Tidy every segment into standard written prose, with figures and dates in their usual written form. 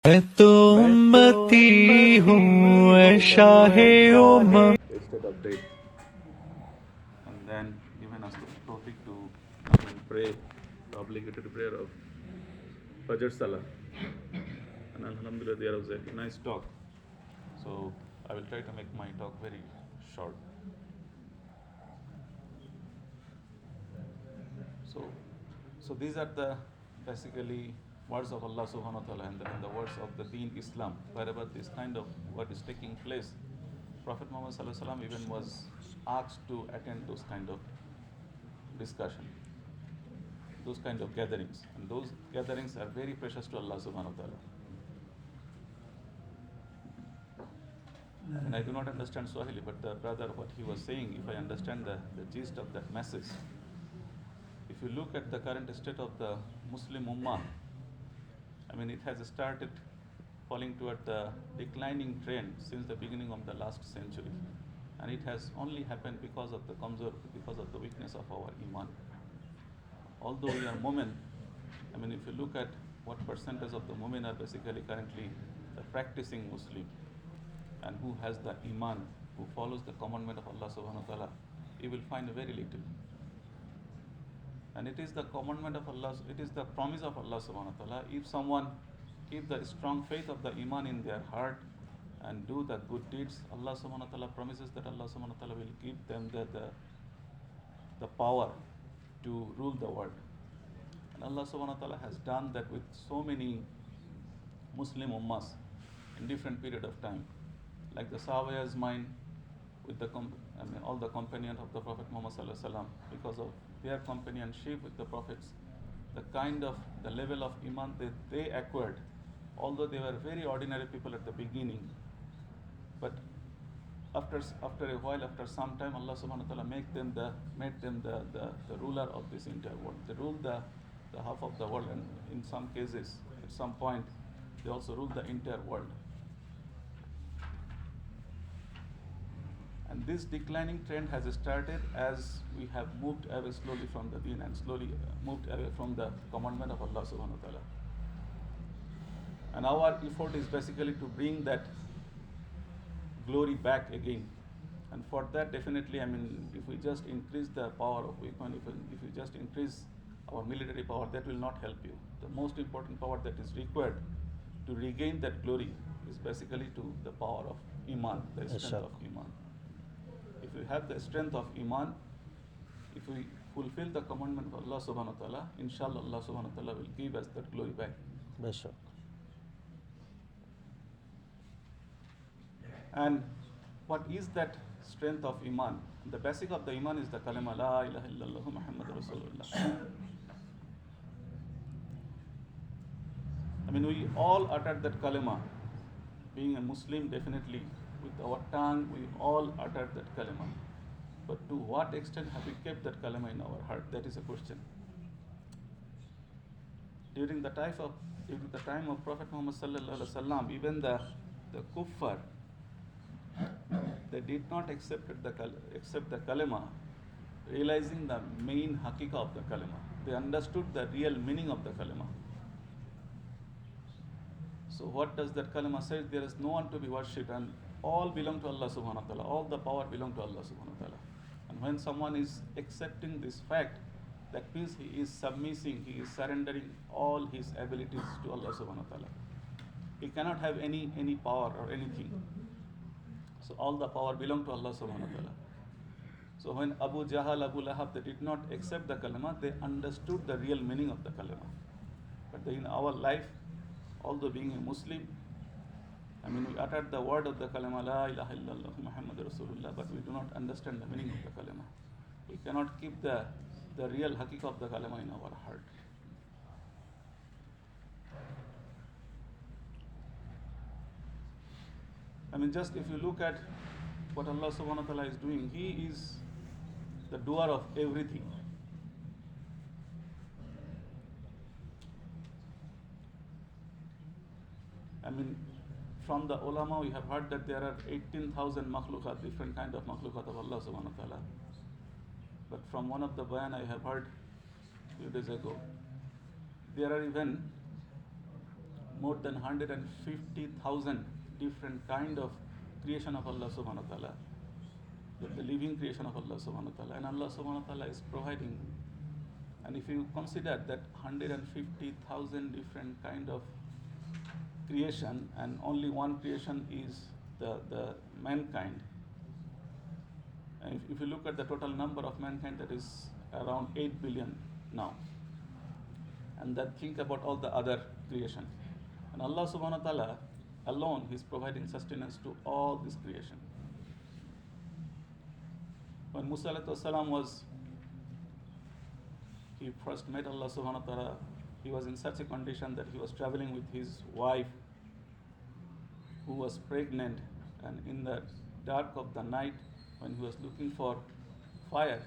मैं तो उम्मती हूँ ऐ शाहे उम्मत Instead of date, and then given us the topic to pray the obligatory prayer of Fajr Salah. And Alhamdulillah, there was a nice talk. So I will try to make my talk very short. So, so these are the basically words of Allah Subhanahu wa Taala and the words of the Deen Islam. Wherever this kind of what is taking place, Prophet Muhammad Sallallahu Alaihi Wasallam even was asked to attend those kind of discussion, those kind of gatherings, and those gatherings are very precious to Allah Subhanahu wa Taala. And I do not understand Swahili, but the brother, what he was saying, if I understand the gist of that message, if you look at the current state of the Muslim Ummah, I mean, it has started falling toward the declining trend since the beginning of the last century. And it has only happened because of the kamzor, because of the weakness of our iman. Although we are mu'min, I mean, if you look at what percentage of the mu'min are basically currently the practicing Muslim, and who has the iman, who follows the commandment of Allah subhanahu wa ta'ala, you will find very little. And it is the commandment of Allah, it is the promise of Allah subhanahu wa ta'ala. If someone keep the strong faith of the iman in their heart and do the good deeds, Allah subhanahu wa ta'ala promises that Allah subhanahu wa ta'ala will give them the power to rule the world. And Allah subhanahu wa ta'ala has done that with so many Muslim ummas in different period of time. Like the Sahaba's mind with all the companions of the Prophet Muhammad sallallahu alaihi wasallam, because of their companionship with the prophets, the level of iman that they acquired, although they were very ordinary people at the beginning, but after a while, after some time, Allah subhanahu wa ta'ala made them the ruler of this entire world. They ruled the half of the world, and in some cases, at some point, they also ruled the entire world. And this declining trend has started as we have moved away slowly from the deen and slowly moved away from the commandment of Allah subhanahu wa ta'ala. And our effort is basically to bring that glory back again. And for that, definitely, I mean, if we just increase the power of weapon, if we just increase our military power, that will not help you. The most important power that is required to regain that glory is basically to the power of iman, the strength of iman. If we have the strength of iman, if we fulfill the commandment of Allah subhanahu wa ta'ala, inshallah Allah subhanahu wa ta'ala will give us that glory back. Beshak. And what is that strength of iman? The basic of the iman is the kalima la ilaha illallah Muhammad Rasulullah. I mean, we all uttered that kalima. Being a Muslim, definitely, with our tongue, we all uttered that kalima. But to what extent have we kept that kalima in our heart? That is a question. During the time of Prophet Muhammad sallallahu alaihi wasallam, even the kuffar, they did not accept the kalima, realizing the main hakika of the kalima. They understood the real meaning of the kalima. So what does that kalima say? There is no one to be worshipped, and all belong to Allah subhanahu wa ta'ala. All the power belong to Allah subhanahu wa ta'ala. And when someone is accepting this fact, that means he is submitting, he is surrendering all his abilities to Allah subhanahu wa ta'ala. He cannot have any power or anything. So all the power belong to Allah subhanahu wa ta'ala. So when Abu Jahal, Abu Lahab, they did not accept the kalima, they understood the real meaning of the kalima. But in our life, although being a Muslim, I mean, we uttered the word of the kalima, la ilaha illallah Muhammad Rasulullah, but we do not understand the meaning of the kalima. We cannot keep the real hakika of the kalima in our heart. I mean, just if you look at what Allah subhanahu wa ta'ala is doing, He is the doer of everything. I mean, from the ulama, we have heard that there are 18,000 makhlukat, different kind of makhlukat of Allah subhanahu wa ta'ala. But from one of the Boyan I have heard a few days ago, there are even more than 150,000 different kind of creation of Allah subhanahu wa ta'ala, the living creation of Allah subhanahu wa ta'ala, and Allah subhanahu wa ta'ala is providing. And if you consider that 150,000 different kind of creation, and only one creation is the mankind, and if you look at the total number of mankind, that is around 8 billion now, and then think about all the other creation, and Allah subhanahu wa ta'ala alone is providing sustenance to all this creation. When Musa alayhi salam he first met Allah subhanahu wa ta'ala, he was in such a condition that he was traveling with his wife who was pregnant, and in the dark of the night, when he was looking for fire,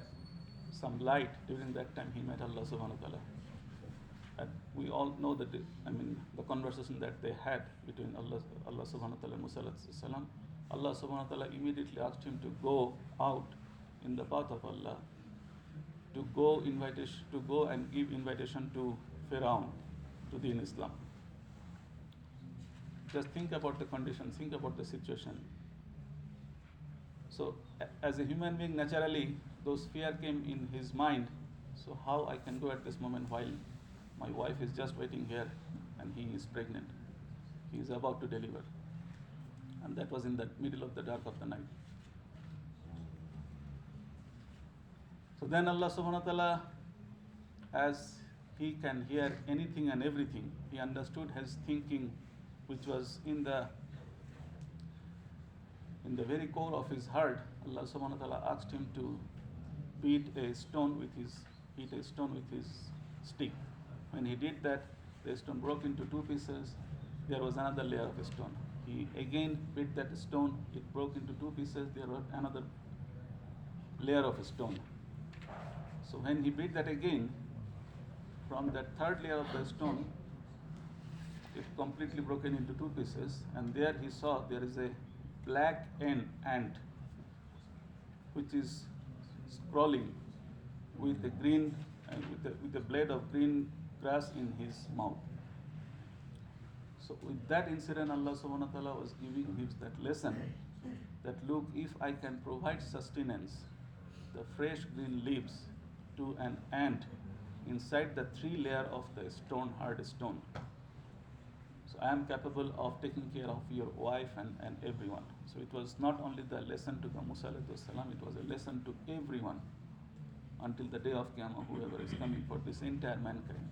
some light, during that time he met Allah subhanahu wa ta'ala. And we all know that the conversation that they had between Allah subhanahu wa ta'ala and Musa alayhi salam. Allah subhanahu wa ta'ala immediately asked him to go out in the path of Allah, to go and give invitation to Pharaoh, to Deen Islam. Just think about the condition, think about the situation. So as a human being, naturally those fear came in his mind. So how I can go at this moment while my wife is just waiting here and he is pregnant, he is about to deliver, and that was in the middle of the dark of the night. So then Allah subhanahu wa ta'ala, as he can hear anything and everything, he understood his thinking, which was in the very core of his heart. Allah subhanahu wa ta'ala asked him to beat a stone with his stick. When he did that, the stone broke into two pieces. There was another layer of stone. He again beat that stone. It broke into two pieces. There was another layer of stone. So when he beat that again, from that third layer of the stone, it completely broken into two pieces. And there he saw there is a black ant, which is crawling with a green with a blade of green grass in his mouth. So with that incident, Allah subhanahu wa ta'ala was giving him that lesson, that look, if I can provide sustenance, the fresh green leaves, to an ant inside the three layer of the stone, hard stone, so I am capable of taking care of your wife and everyone. So it was not only the lesson to the Musa alayhi salam, it was a lesson to everyone until the day of Qiyamah, whoever is coming for this entire mankind.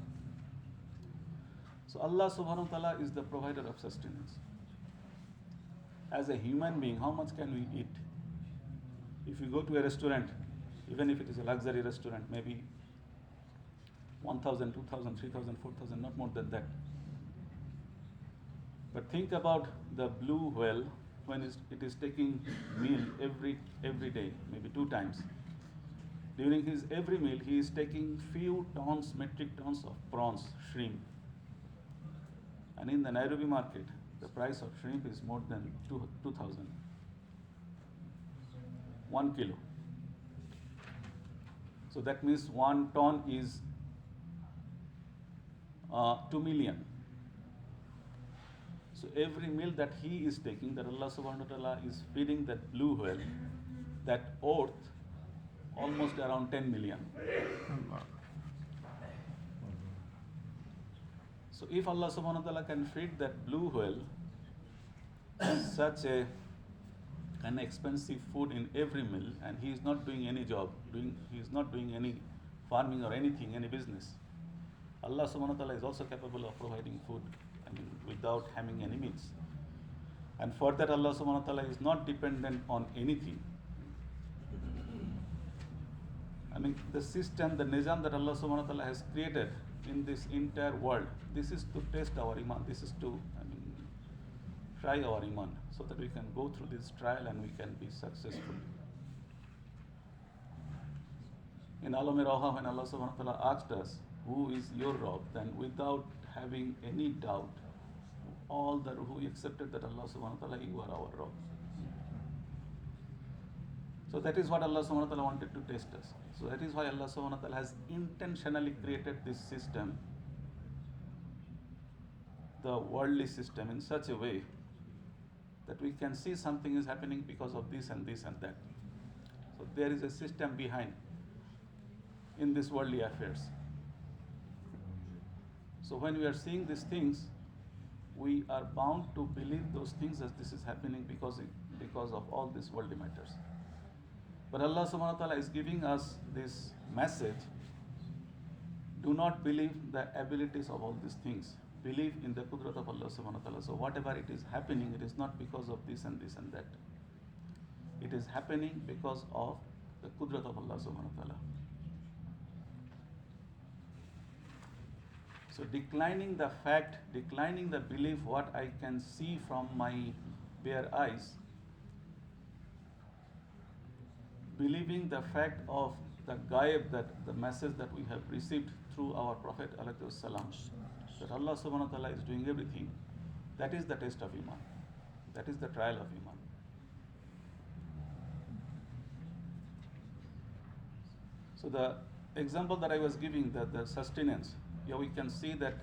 So Allah subhanahu wa ta'ala is the provider of sustenance. As a human being, how much can we eat? If you go to a restaurant, even if it is a luxury restaurant, maybe 1,000, 2,000, 3,000, 4,000, not more than that. But think about the blue whale when it is taking meal every day, maybe 2 times. During his every meal, he is taking metric tons of prawns, shrimp. And in the Nairobi market, the price of shrimp is more than 2,000. 1 kilo. So that means 1 ton is 2 million. So every meal that he is taking, that Allah subhanahu wa ta'ala is feeding that blue whale, that worth almost around 10 million. So if Allah subhanahu wa ta'ala can feed that blue whale such an expensive food in every meal, and he is not doing any job, he is not doing any farming or anything, any business, Allah subhanahu wa ta'ala is also capable of providing food, without having any means. And for that, Allah subhanahu wa ta'ala is not dependent on anything. The system, the nizam that Allah subhanahu wa ta'ala has created in this entire world, this is to test our iman, this is to try our iman, so that we can go through this trial and we can be successful. In Alam Raha, when Allah subhanahu wa ta'ala asked us, who is your Rabb, then without having any doubt, all the Ruhu accepted that Allah subhanahu wa ta'ala, you are our Rabb. So that is what Allah subhanahu wa ta'ala wanted to test us. So that is why Allah subhanahu wa ta'ala has intentionally created this system. the worldly system in such a way that we can see something is happening because of this and this and that. So there is a system behind in these worldly affairs. So when we are seeing these things, we are bound to believe those things as this is happening because of all these worldly matters. But Allah subhanahu wa ta'ala is giving us this message: do not believe the abilities of all these things. Believe in the qudrat of Allah subhanahu wa ta'ala. So whatever it is happening, it is not because of this and this and that. It is happening because of the qudrat of Allah subhanahu wa ta'ala. So declining the fact, declining the belief what I can see from my bare eyes, believing the fact of the ghaib, that the message that we have received through our Prophet alayhi salam, that Allah subhanahu wa ta'ala is doing everything, that is the test of Iman. That is the trial of Iman. So the example that I was giving, the sustenance, here we can see that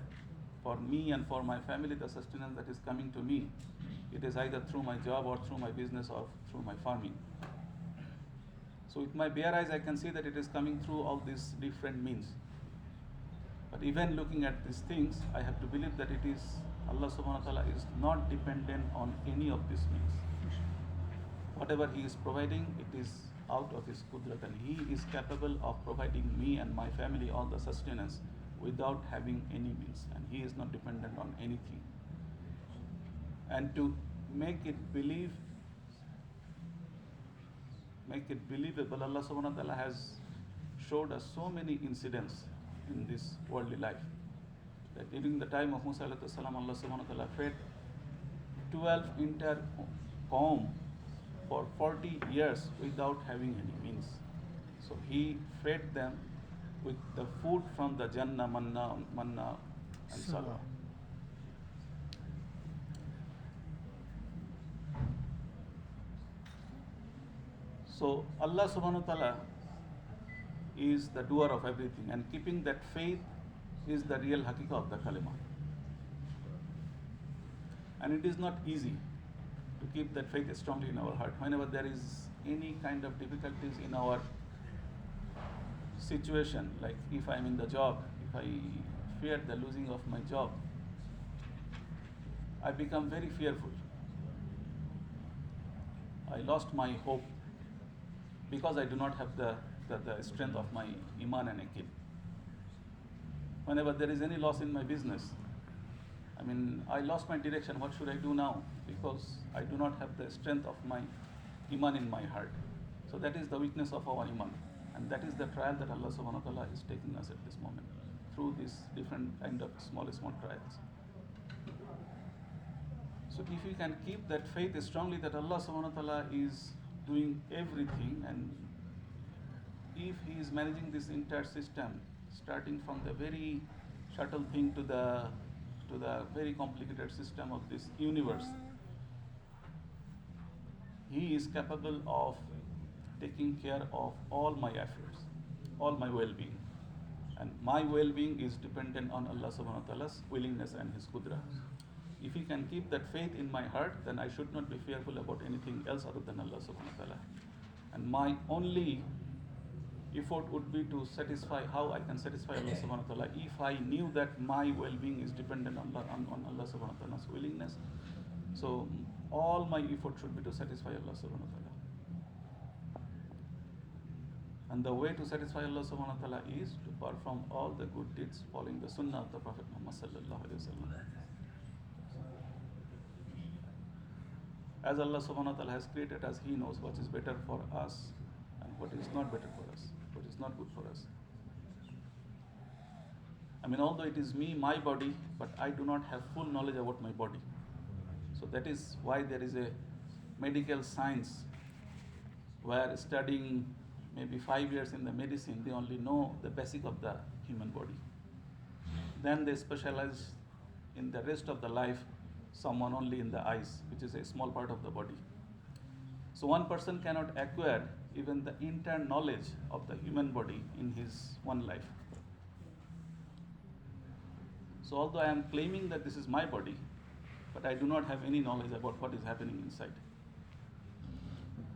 for me and for my family, the sustenance that is coming to me, it is either through my job or through my business or through my farming. So with my bare eyes, I can see that it is coming through all these different means. But even looking at these things, I have to believe that it is Allah subhanahu wa ta'ala is not dependent on any of these means. Whatever He is providing, it is out of His qudrat, and He is capable of providing me and my family all the sustenance without having any means, and He is not dependent on anything. And to make it believable, Allah subhanahu wa ta'ala has showed us so many incidents in this worldly life, that during the time of Musa alayhi salam, Allah subhanahu wa ta'ala fed 12 entire qawm for 40 years without having any means. So He fed them with the food from the Jannah, manna and salwa. So Allah subhanahu wa ta'ala is the doer of everything, and keeping that faith is the real haqiqah of the kalima. And it is not easy to keep that faith strongly in our heart. Whenever there is any kind of difficulties in our situation, like if I'm in the job, if I fear the losing of my job, I become very fearful. I lost my hope because I do not have the strength of my iman and aqid. Whenever there is any loss in my business, I lost my direction. What should I do now? Because I do not have the strength of my iman in my heart. So that is the weakness of our iman. And that is the trial that Allah subhanahu wa ta'ala is taking us at this moment, through these different kind of small trials. So if we can keep that faith strongly that Allah subhanahu wa ta'ala is doing everything, and if He is managing this entire system, starting from the very subtle thing to the very complicated system of this universe, He is capable of taking care of all my affairs, all my well-being. And my well-being is dependent on Allah subhanahu wa ta'ala's willingness and His qudra. If He can keep that faith in my heart, then I should not be fearful about anything else other than Allah subhanahu wa ta'ala. And my only effort would be to satisfy how I can satisfy Allah subhanahu wa ta'ala. If I knew that my well-being is dependent on Allah subhanahu wa ta'ala's willingness, so all my effort should be to satisfy Allah subhanahu wa ta'ala. And the way to satisfy Allah subhanahu wa ta'ala is to perform all the good deeds following the sunnah of the Prophet Muhammad sallallahu alaihi wasallam. As Allah subhanahu wa ta'ala has created us, He knows what is better for us and what is not better for us, what is not good for us. Although it is me, my body, but I do not have full knowledge about my body. So that is why there is a medical science where studying maybe 5 years in the medicine, they only know the basic of the human body. Then they specialize in the rest of the life, someone only in the eyes, which is a small part of the body. So one person cannot acquire even the entire knowledge of the human body in his one life. So although I am claiming that this is my body, but I do not have any knowledge about what is happening inside.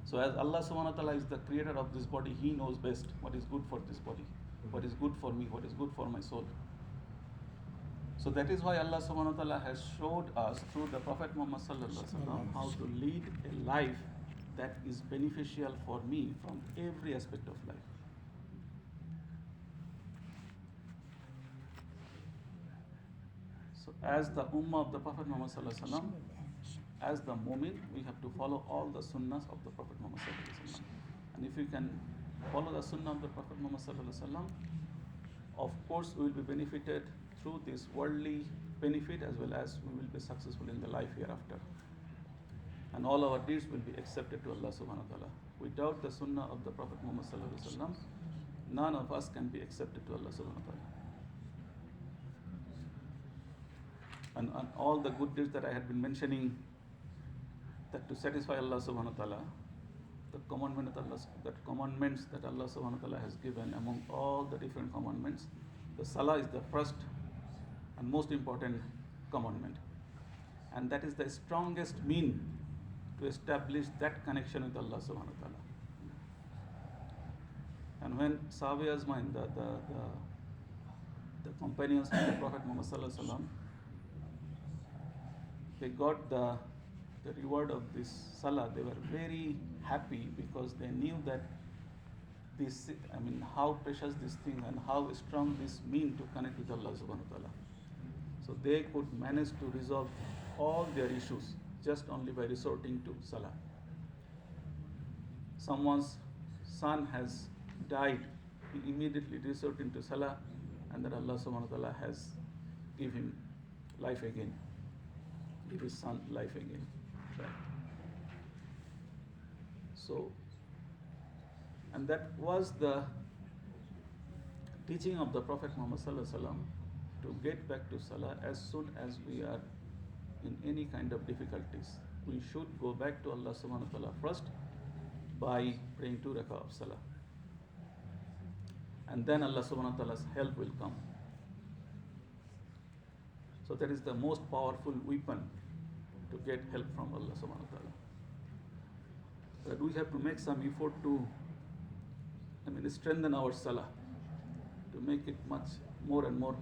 So as Allah subhanahu wa ta'ala is the creator of this body, He knows best what is good for this body, what is good for me, what is good for my soul. So that is why Allah subhanahu wa ta'ala has showed us through the Prophet Muhammad sallallahu alaihi wasallam how to lead a life that is beneficial for me from every aspect of life. So as the ummah of the Prophet Muhammad sallallahu alaihi wasallam, as the mu'min, we have to follow all the sunnahs of the Prophet Muhammad sallallahu alaihi wasallam. And if we can follow the sunnah of the Prophet Muhammad sallallahu alaihi wasallam, of course we will be benefited through this worldly benefit as well as we will be successful in the life hereafter. And all our deeds will be accepted to Allah subhanahu wa ta'ala. Without the sunnah of the Prophet Muhammad sallallahu alaihi wasallam, none of us can be accepted to Allah subhanahu wa ta'ala. And all the good deeds that I had been mentioning, that to satisfy Allah subhanahu wa ta'ala, the commandments that Allah subhanahu wa ta'ala has given, among all the different commandments, the salah is the first and most important commandment. And that is the strongest mean to establish that connection with Allah subhanahu wa ta'ala. And when Sahabi Azmain, the companions of the Prophet Muhammad sallallahu alaihi wasallam, they got the reward of this salah, they were very happy because they knew that how precious this thing and how strong this mean to connect with Allah subhanahu wa ta'ala. So they could manage to resolve all their issues just only by resorting to salah. Someone's son has died, he immediately resorted to salah, and that Allah subhanahu wa ta'ala has give him life again, give his son life again. Right. So, and that was the teaching of the Prophet Muhammad sallallahu alaihi wasallam, to get back to salah as soon as we are in any kind of difficulties. We should go back to Allah subhanahu wa ta'ala first by praying 2 rakah of salah. And then Allah subhanahu wa ta'ala's help will come. So that is the most powerful weapon to get help from Allah subhanahu wa ta'ala. But we have to make some effort to strengthen our salah, to make it much more and more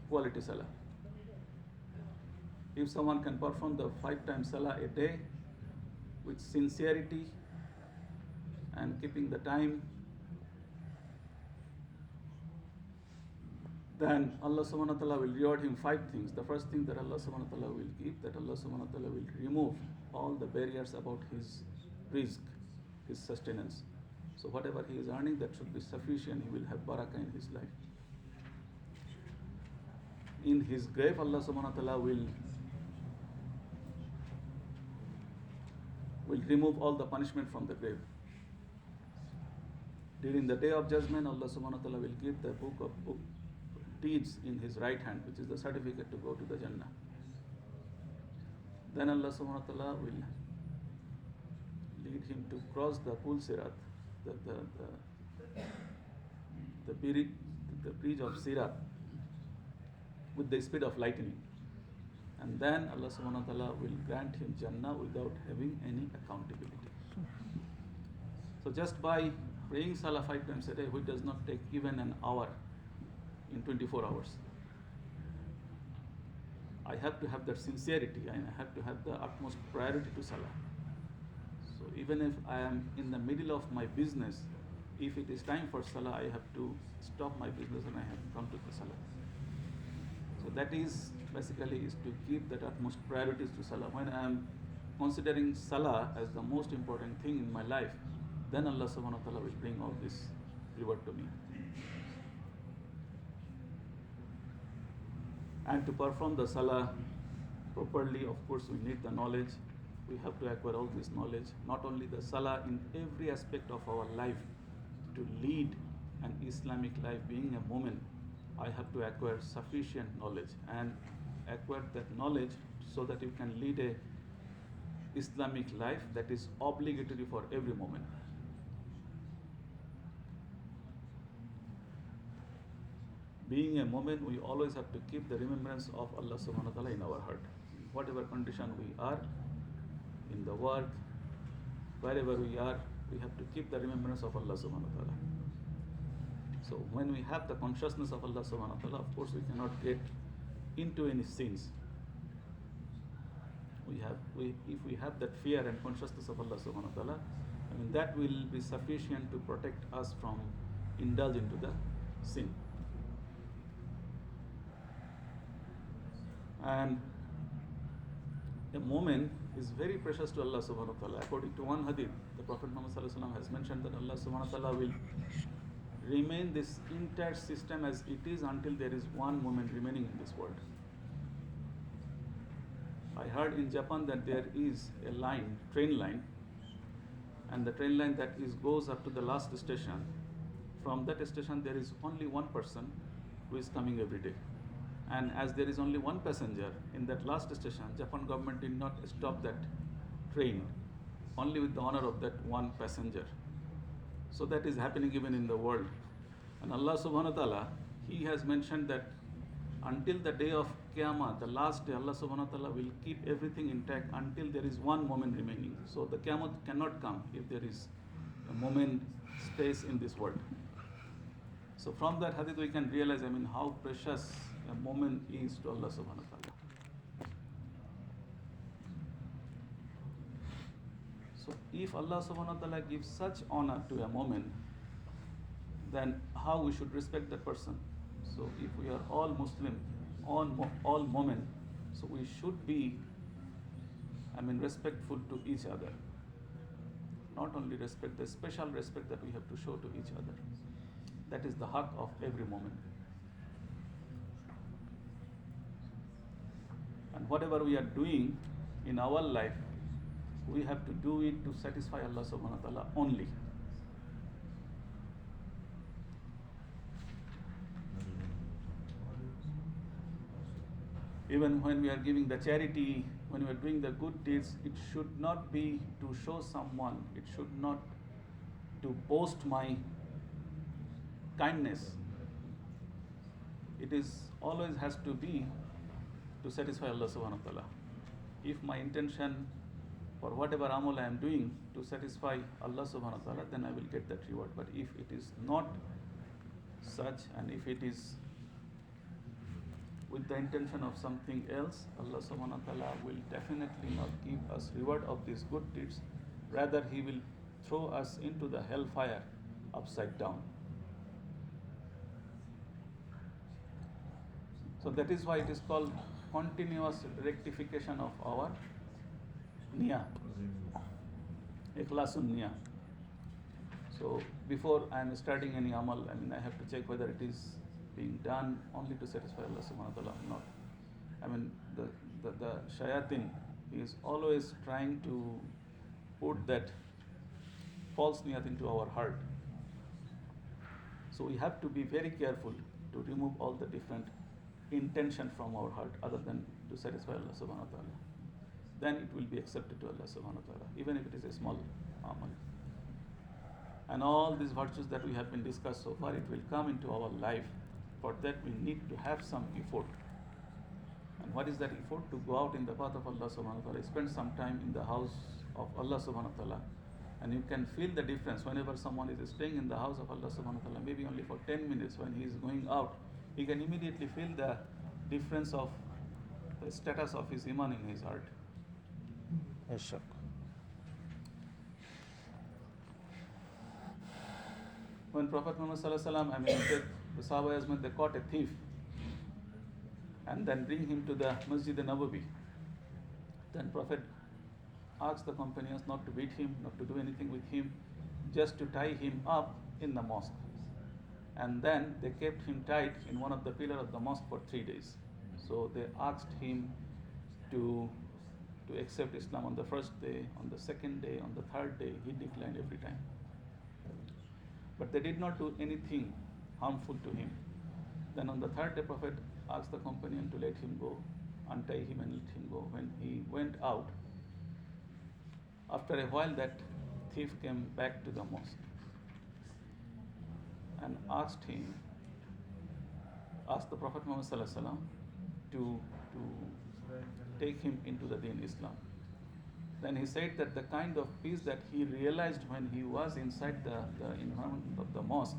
quality salah. If someone can perform the 5 times salah a day with sincerity and keeping the time, then Allah subhanahu wa ta'ala will reward him 5 things. The first thing that Allah subhanahu wa ta'ala will give, that Allah subhanahu wa ta'ala will remove all the barriers about his rizq, his sustenance. So whatever he is earning, that should be sufficient. He will have barakah in his life. In his grave, Allah subhanahu wa ta'ala will remove all the punishment from the grave. During the day of judgment, Allah subhanahu wa ta'ala will give the book of deeds in his right hand, which is the certificate to go to the Jannah. Then Allah subhanahu wa ta'ala will lead him to cross the Pul Sirat, the bridge of Sirat, with the speed of lightning. And then Allah subhanahu wa ta'ala will grant him Jannah without having any accountability. So just by praying salah 5 times a day, which does not take even an hour in 24 hours, I have to have that sincerity, and I have to have the utmost priority to salah. So even if I am in the middle of my business, if it is time for salah, I have to stop my business and I have to come to the salah. So that is basically is to give that utmost priorities to salah. When I am considering salah as the most important thing in my life, then Allah subhanahu wa ta'ala will bring all this reward to me. And to perform the salah properly, of course, we need the knowledge. We have to acquire all this knowledge. Not only the salah, in every aspect of our life, to lead an Islamic life, being a woman, I have to acquire sufficient knowledge, and acquire that knowledge so that you can lead a Islamic life that is obligatory for every woman. Being a mu'min, we always have to keep the remembrance of Allah subhanahu wa ta'ala in our heart. Whatever condition we are, in the work, wherever we are, we have to keep the remembrance of Allah subhanahu wa ta'ala. So when we have the consciousness of Allah subhanahu wa ta'ala, of course we cannot get into any sins. If we have that fear and consciousness of Allah subhanahu wa ta'ala, I mean that will be sufficient to protect us from indulge into the sin. And a moment is very precious to Allah subhanahu wa ta'ala. According to one hadith, the Prophet Muhammad sallallahu alaihi wasallam has mentioned that Allah subhanahu wa ta'ala will remain this entire system as it is until there is one moment remaining in this world. I heard in Japan that there is a line, train line, and the train line that goes up to the last station. From that station there is only one person who is coming every day. And as there is only one passenger in that last station, Japan government did not stop that train, only with the honor of that one passenger. So that is happening even in the world. And Allah subhanahu wa ta'ala, He has mentioned that until the day of Qiyamah, the last day, Allah subhanahu wa ta'ala will keep everything intact until there is one moment remaining. So the Qiyamah cannot come if there is a moment stays in this world. So from that hadith we can realize, I mean, how precious a moment is to Allah subhanahu wa ta'ala. So if Allah subhanahu wa ta'ala gives such honor to a moment, then how we should respect that person? So if we are all Muslim, all moment, so we should be, I mean, respectful to each other. Not only respect, the special respect that we have to show to each other. That is the haq of every moment. And whatever we are doing in our life, we have to do it to satisfy Allah subhanahu wa ta'ala only. Even when we are giving the charity, when we are doing the good deeds, it should not be to show someone, it should not to boast my kindness. It is always has to be to satisfy Allah subhanahu wa ta'ala. If my intention for whatever amal I am doing to satisfy Allah subhanahu wa ta'ala, then I will get that reward. But if it is not such, and if it is with the intention of something else, Allah subhanahu wa ta'ala will definitely not give us reward of these good deeds. Rather, He will throw us into the hellfire upside down. So that is why it is called continuous rectification of our niyyah, ikhlasun niyyah. So before I am starting any amal, I mean, I have to check whether it is being done only to satisfy Allah subhanahu wa ta'ala or not. I mean, the shayatin is always trying to put that false niyat into our heart. So we have to be very careful to remove all the different intention from our heart other than to satisfy Allah subhanahu wa ta'ala. Then it will be accepted to Allah subhanahu wa ta'ala, even if it is a small amal. And all these virtues that we have been discussed so far, it will come into our life. For that we need to have some effort. And what is that effort? To go out in the path of Allah subhanahu wa ta'ala, spend some time in the house of Allah subhanahu wa ta'ala. And you can feel the difference whenever someone is staying in the house of Allah subhanahu wa ta'ala, maybe only for 10 minutes. When he is going out, he can immediately feel the difference of the status of his iman in his heart. Yes, When Prophet Muhammad sallallahu alaihi wasallam, I mean, the Sahaba when they caught a thief and then bring him to the Mosjid Nairobi, then Prophet asked the companions not to beat him, not to do anything with him, just to tie him up in the mosque. And then they kept him tied in one of the pillars of the mosque for 3 days. So they asked him to accept Islam on the first day, on the second day, on the third day. He declined every time. But they did not do anything harmful to him. Then on the third day, Prophet asked the companion to let him go, untie him and let him go. When he went out, after a while that thief came back to the mosque and asked him asked the Prophet Muhammad Sallallahu Alaihi Wasallam to take him into the Deen Islam. Then he said that the kind of peace that he realized when he was inside the environment of the mosque,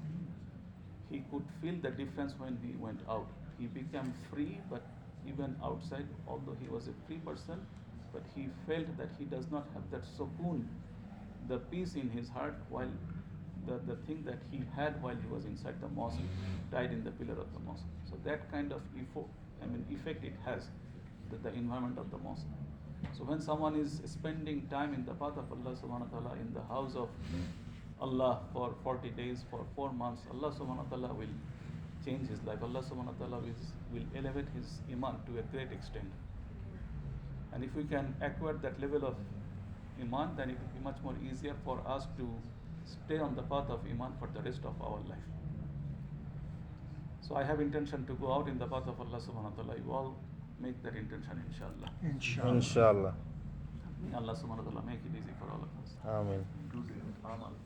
he could feel the difference when he went out. He became free, but even outside, although he was a free person, but he felt that he does not have that sukoon, the peace in his heart, while the thing that he had while he was inside the mosque died in the pillar of the mosque. So that kind of effect it has, the environment of the mosque. So when someone is spending time in the path of Allah subhanahu wa ta'ala in the house of Allah for 40 days, for 4 months, Allah subhanahu wa ta'ala will change his life. Allah subhanahu wa ta'ala will elevate his iman to a great extent. And if we can acquire that level of iman, then it will be much more easier for us to stay on the path of iman for the rest of our life. So I have intention to go out in the path of Allah subhanahu wa ta'ala. You all make that intention, inshallah. Inshallah. May Allah subhanahu wa ta'ala make it easy for all of us. Amen. Amen.